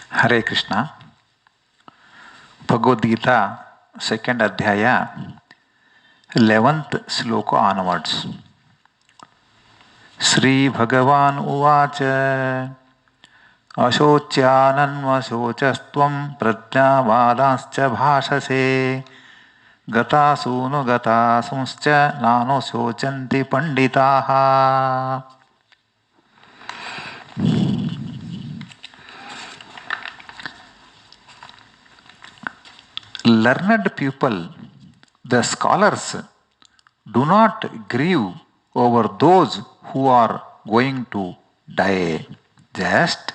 Hare Krishna. Bhagavad Gita, 2nd Adhyaya, 11th Shloka onwards. Sri Bhagavan Uvacha Ashocyananvashocastvam prajnavadanscha bhashase gatasunu gatasumscha nano shochanti panditaha. Learned people, the scholars, do not grieve over those who are going to die, just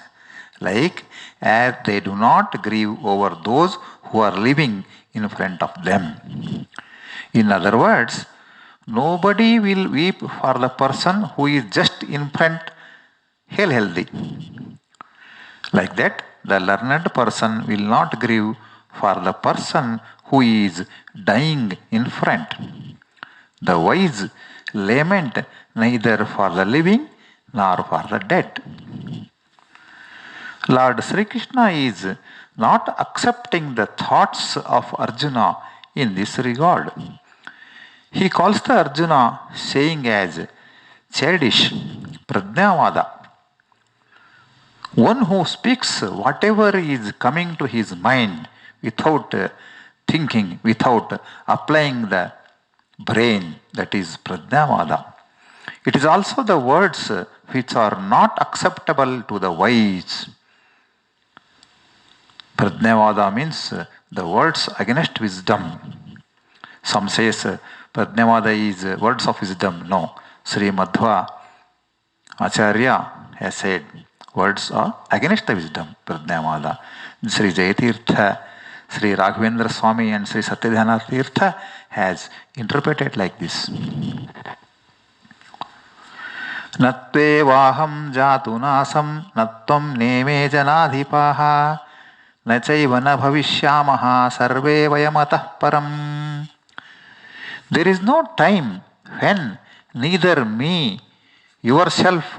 like as they do not grieve over those who are living in front of them. In other words, nobody will weep for the person who is just in front, healthy. Like that, the learned person will not grieve for the person who is dying in front. The wise lament neither for the living nor for the dead. Lord Sri Krishna is not accepting the thoughts of Arjuna in this regard. He calls the Arjuna saying as childish, prajnavada. One who speaks whatever is coming to his mind without thinking, without applying the brain, that is prajnavada. It is also the words which are not acceptable to the wise. Prajnavada means the words against wisdom. Some says prajnavada is words of wisdom. No. Sri Madhva Acharya has said words are against the wisdom, prajnavada. Sri Jayatirtha, Sri Raghavendra Swami and Sri Satyadhyana Tirtha has interpreted like this. Natve vaham jatu nasam natvam neme janadhipaha nachaiva na bhavishyamaha sarve vayamatah param. There is no time when neither me, yourself,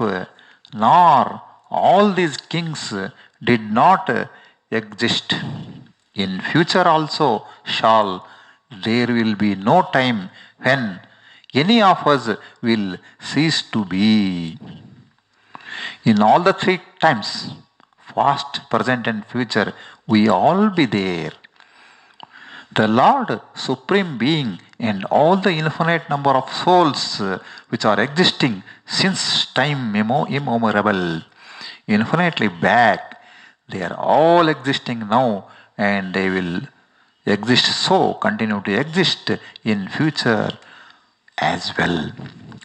nor all these kings did not exist. In future also there will be no time when any of us will cease to be. In all the three times, past, present and future, we all be there. The Lord, Supreme Being and all the infinite number of souls which are existing since time immemorable, infinitely back, they are all existing now and they will exist so, continue to exist in future as well.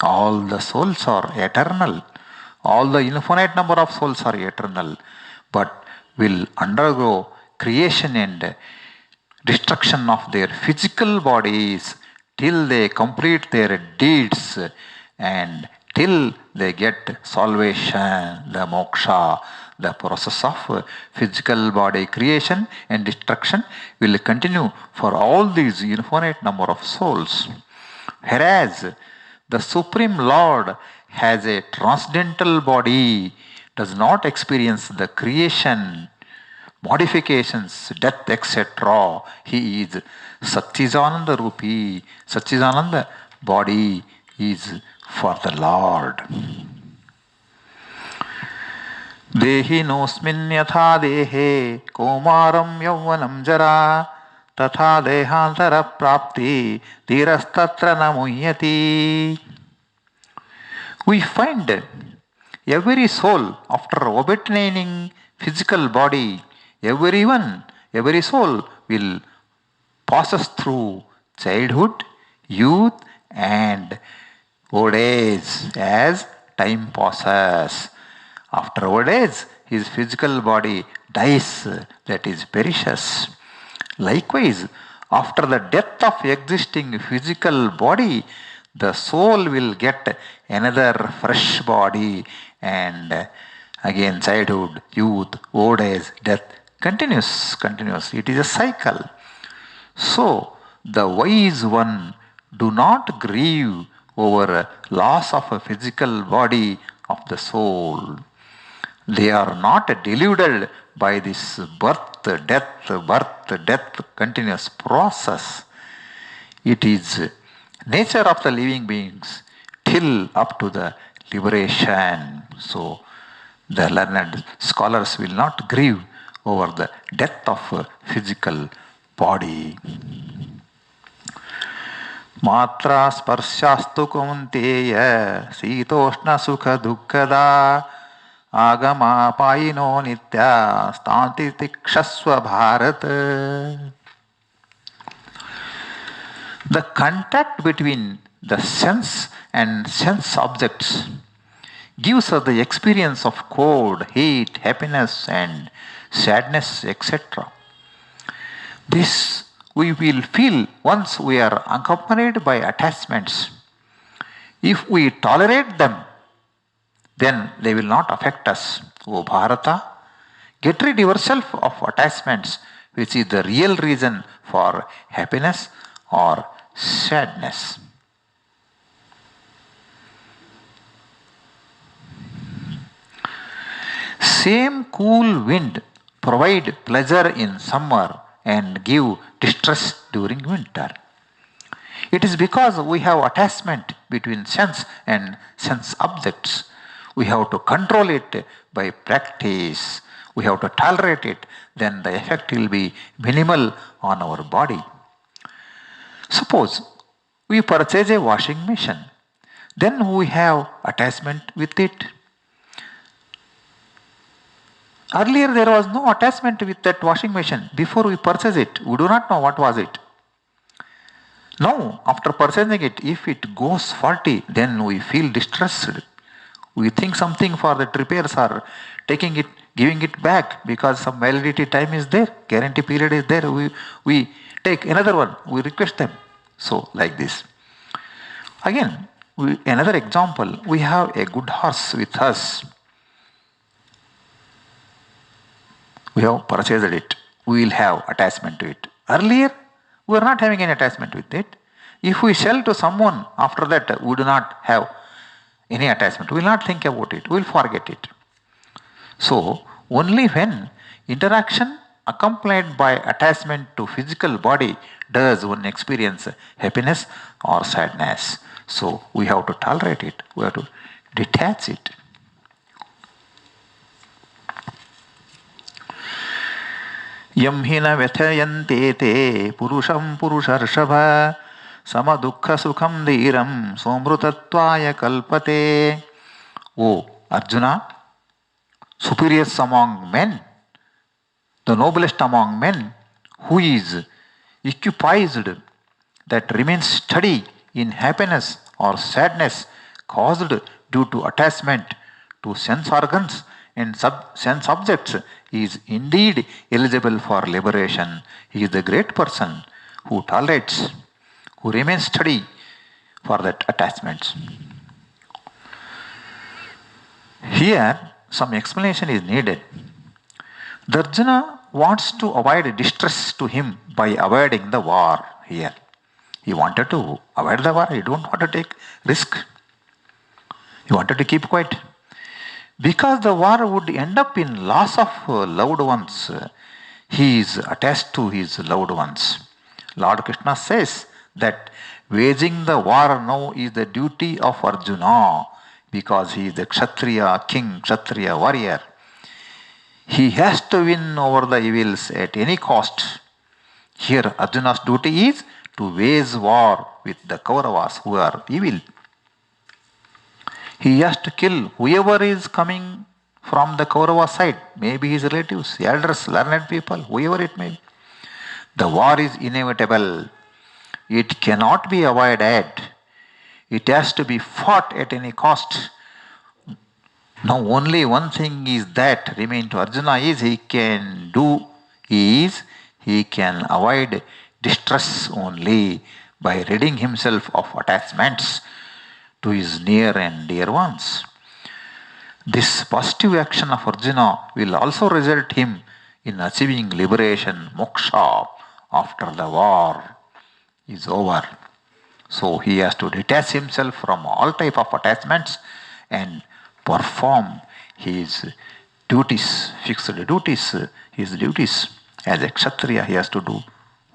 All the souls are eternal. All the infinite number of souls are eternal, but will undergo creation and destruction of their physical bodies till they complete their deeds and till they get salvation, the moksha. The process of physical body creation and destruction will continue for all these infinite number of souls. Whereas the Supreme Lord has a transcendental body, does not experience the creation, modifications, death, etc. He is Satchidananda Rupi. Satchidananda body is for the Lord. Dehi nosmin yatha dehe komaram yavvanam jara tatha dehantara prapti tirastatra namuhyati. We find every soul after obtaining physical body, every soul will passes through childhood, youth and old age as time passes. After old age, his physical body dies, that is perishes. Likewise, after the death of existing physical body, the soul will get another fresh body and again childhood, youth, old age, death continues. It is a cycle. So, the wise one do not grieve over loss of a physical body of the soul. They are not deluded by this birth, death, continuous process. It is nature of the living beings till up to the liberation. So the learned scholars will not grieve over the death of a physical body. Matra sparshastu kaunteya sitoshna sukha dukkada agama payino nitya stanti tikshasva bharat. The contact between the sense and sense objects gives us the experience of cold, heat, happiness and sadness, etc. This we will feel once we are accompanied by attachments. If we tolerate them, then they will not affect us. O Bharata, get rid yourself of attachments, which is the real reason for happiness or sadness. Same cool wind provide pleasure in summer and give distress during winter. It is because we have attachment between sense and sense objects. We have to control it by practice. We have to tolerate it. Then the effect will be minimal on our body. Suppose we purchase a washing machine. Then we have attachment with it. Earlier there was no attachment with that washing machine. Before we purchase it, we do not know what was it. Now, after purchasing it, if it goes faulty, then we feel distressed. We think something for that repairs or taking it, giving it back because some validity time is there, guarantee period is there. We take another one, we request them. So, like this. Again, another example, we have a good horse with us. We have purchased it. We will have attachment to it. Earlier, we are not having any attachment with it. If we sell to someone, after that, we do not have any attachment. We will not think about it. We will forget it. So, only when interaction accompanied by attachment to physical body does one experience happiness or sadness. So, we have to tolerate it. We have to detach it. Yam hina vythayante te purusham purusharshava sama dukkha sukham dhiram somrutattvaya kalpate. O Arjuna, superiors among men, the noblest among men, who is equipoised, that remains steady in happiness or sadness caused due to attachment to sense organs and sense objects, is indeed eligible for liberation. He is the great person who tolerates, who remains steady for that attachments. Here, some explanation is needed. The Arjuna wants to avoid distress to him by avoiding the war here. He wanted to avoid the war. He don't want to take risk. He wanted to keep quiet. Because the war would end up in loss of loved ones, he is attached to his loved ones. Lord Krishna says that waging the war now is the duty of Arjuna because he is the Kshatriya king, Kshatriya warrior. He has to win over the evils at any cost. Here Arjuna's duty is to wage war with the Kauravas who are evil. He has to kill whoever is coming from the Kaurava side, maybe his relatives, elders, learned people, whoever it may be. The war is inevitable. It cannot be avoided. It has to be fought at any cost. Now only one thing is that remain to Arjuna is he can avoid distress only by ridding himself of attachments to his near and dear ones. This positive action of Arjuna will also result him in achieving liberation, moksha, after the war is over. So he has to detach himself from all type of attachments and perform his duties, fixed duties, his duties. As a Kshatriya, he has to do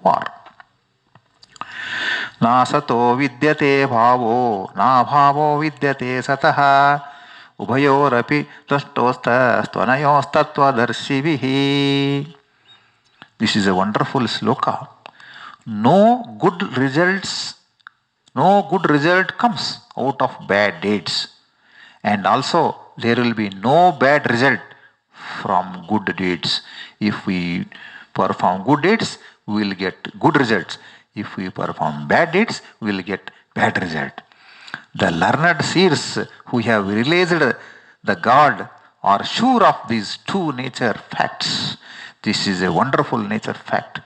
war. Na sato vidyate bhavo, na bhavo vidyate sataha, ubhayorapi drashtosta stvanayos This is a wonderful sloka. No good result comes out of bad deeds. And also, there will be no bad result from good deeds. If we perform good deeds, we will get good results. If we perform bad deeds, we will get bad result. The learned seers who have realized the God are sure of these two nature facts. This is a wonderful nature fact.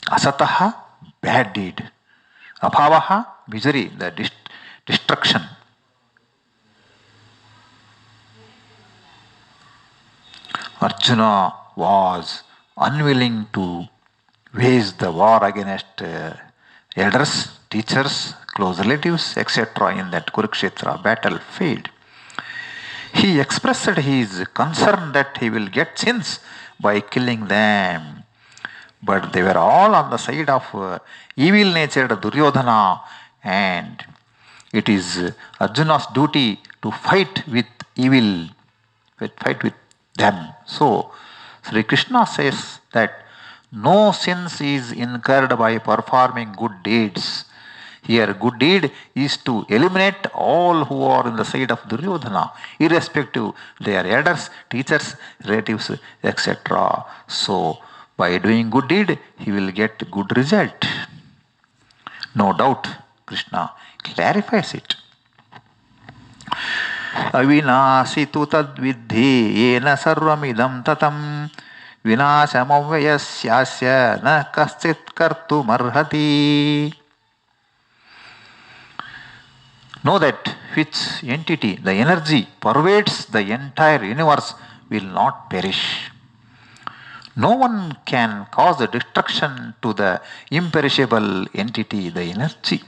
Asataha, bad deed. Abhavaha, misery, the destruction. Arjuna was unwilling to wage the war against elders, teachers, close relatives, etc. in that Kurukshetra battlefield. He expressed his concern that he will get sins by killing them. But they were all on the side of evil-natured Duryodhana, and it is Arjuna's duty to fight with evil, fight with them. So, Sri Krishna says that no sins is incurred by performing good deeds. Here, good deed is to eliminate all who are in the side of Duryodhana, irrespective they are elders, teachers, relatives, etc. So, by doing good deed, he will get good result. No doubt, Krishna clarifies it. Avinasi tu tad vidhi yena sarvamidam tatam vinashamavyasyasya na kaschit kartu marhati. Know that which entity, the energy pervades the entire universe will not perish. No one can cause a destruction to the imperishable entity, the energy.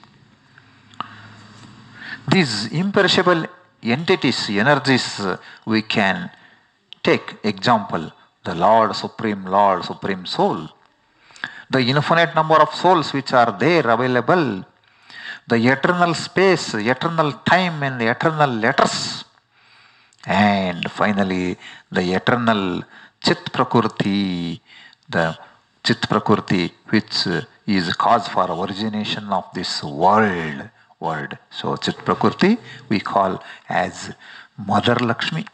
These imperishable entities, energies, we can take example, the Lord, Supreme Soul. The infinite number of souls which are there available, the eternal space, eternal time and the eternal letters. And finally, the eternal Chit Prakriti, the Chit Prakriti which is cause for origination of this world. So Chit Prakriti we call as Mother Lakshmi.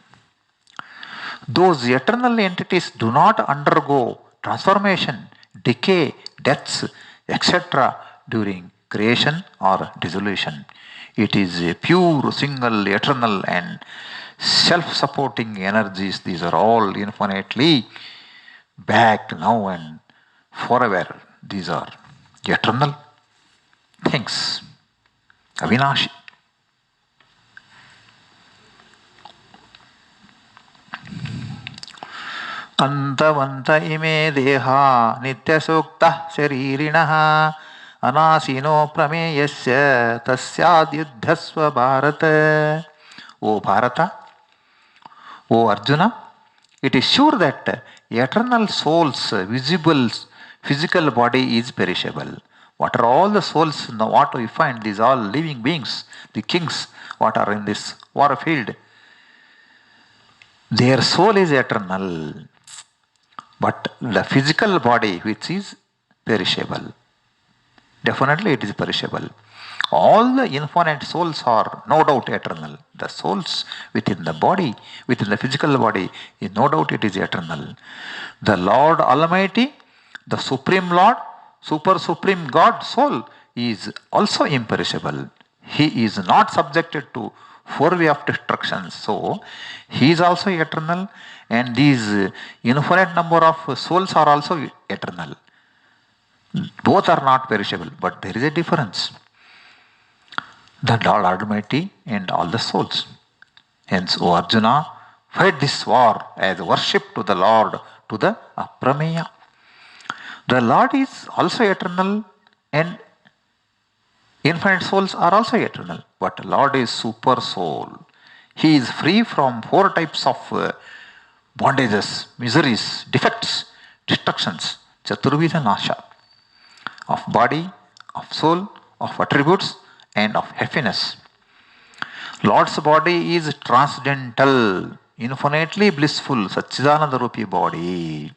Those eternal entities do not undergo transformation, decay, deaths, etc. during creation or dissolution. It is a pure, single, eternal and self-supporting energies. These are all infinitely back now and forever. These are eternal things. Avinashi. Antavanta ime deha nitya sukta sharirinaha anasino prameyasya tasyad yuddhasva bharata. O Bharata, O Arjuna, it is sure that eternal soul's visible physical body is perishable. What are all the souls? Now what we find? These all living beings, the kings, what are in this war field. Their soul is eternal, but the physical body which is perishable. Definitely it is perishable. All the infinite souls are no doubt eternal. The souls within the body, within the physical body, is no doubt it is eternal. The Lord Almighty, the Supreme Lord, Supreme God soul is also imperishable. He is not subjected to four way of destruction. So, he is also eternal and these infinite number of souls are also eternal. Both are not perishable, but there is a difference. The Lord Almighty and all the souls. Hence, O Arjuna, fight this war as worship to the Lord, to the Aprameya. The Lord is also eternal and infinite souls are also eternal. But Lord is super soul. He is free from four types of bondages, miseries, defects, destructions, chaturvida nasha, of body, of soul, of attributes, and of happiness. Lord's body is transcendental, infinitely blissful, Satchidananda Rupi body.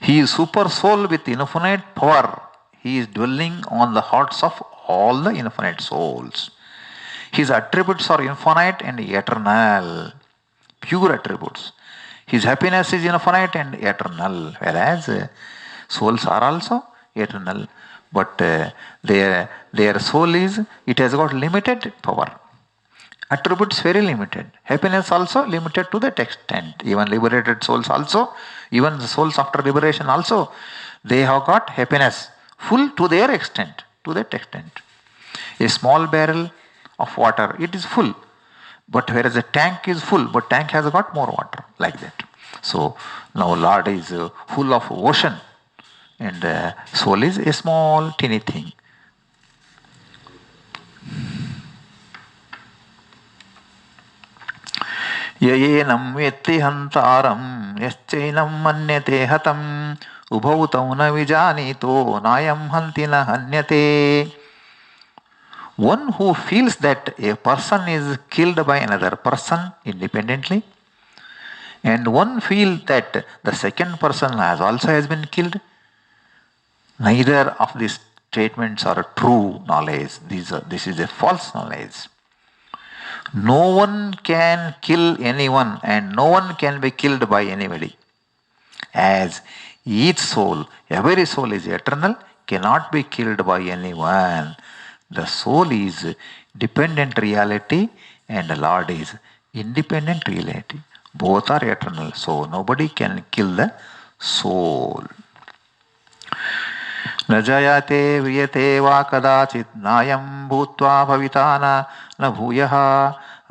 He is super soul with infinite power. He is dwelling on the hearts of all the infinite souls. His attributes are infinite and eternal, pure attributes. His happiness is infinite and eternal, whereas souls are also eternal. But their soul it has got limited power. Attributes very limited. Happiness also limited to that extent. Even liberated souls also, even the souls after liberation also, they have got happiness full to their extent, to that extent. A small barrel of water, it is full. But whereas a tank is full, but tank has got more water, like that. So now Lord is full of ocean, and soul is a small, teeny thing. Yeyenam vetti hantaram yaschenam manyate hatam ubhau tau na vijanito nayam hantina hanyate. One who feels that a person is killed by another person independently, and one feels that the second person has been killed, neither of these statements are true knowledge. This is a false knowledge. No one can kill anyone and no one can be killed by anybody. As each soul, every soul is eternal, cannot be killed by anyone. The soul is dependent reality and the Lord is independent reality. Both are eternal, so nobody can kill the soul. न जयते वियते वा कदाचित् नायं भूत्वा भविता न भूयः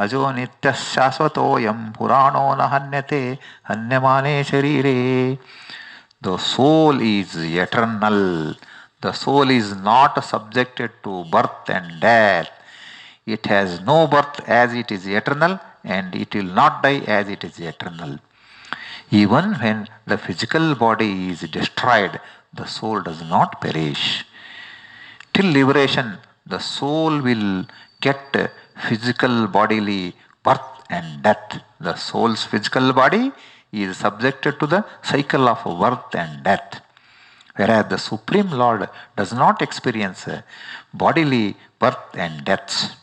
अजो नित्यः शाश्वतोऽयं पुराणो न हन्यते हन्यमाने शरीरे. The soul is eternal. The soul is not subjected to birth and death. It has no birth as it is eternal, and it will not die as it is eternal. Even when the physical body is destroyed, the soul does not perish. Till liberation, the soul will get physical bodily birth and death. The soul's physical body is subjected to the cycle of birth and death. Whereas the Supreme Lord does not experience bodily birth and deaths.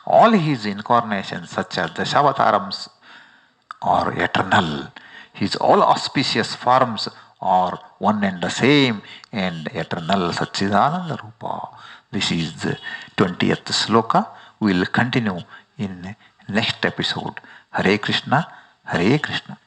All his incarnations, such as the Shavatarams, are eternal. His all auspicious forms are one and the same and eternal Satchidananda Rupa. This is the 20th Shloka. We will continue in next episode. Hare Krishna, Hare Krishna.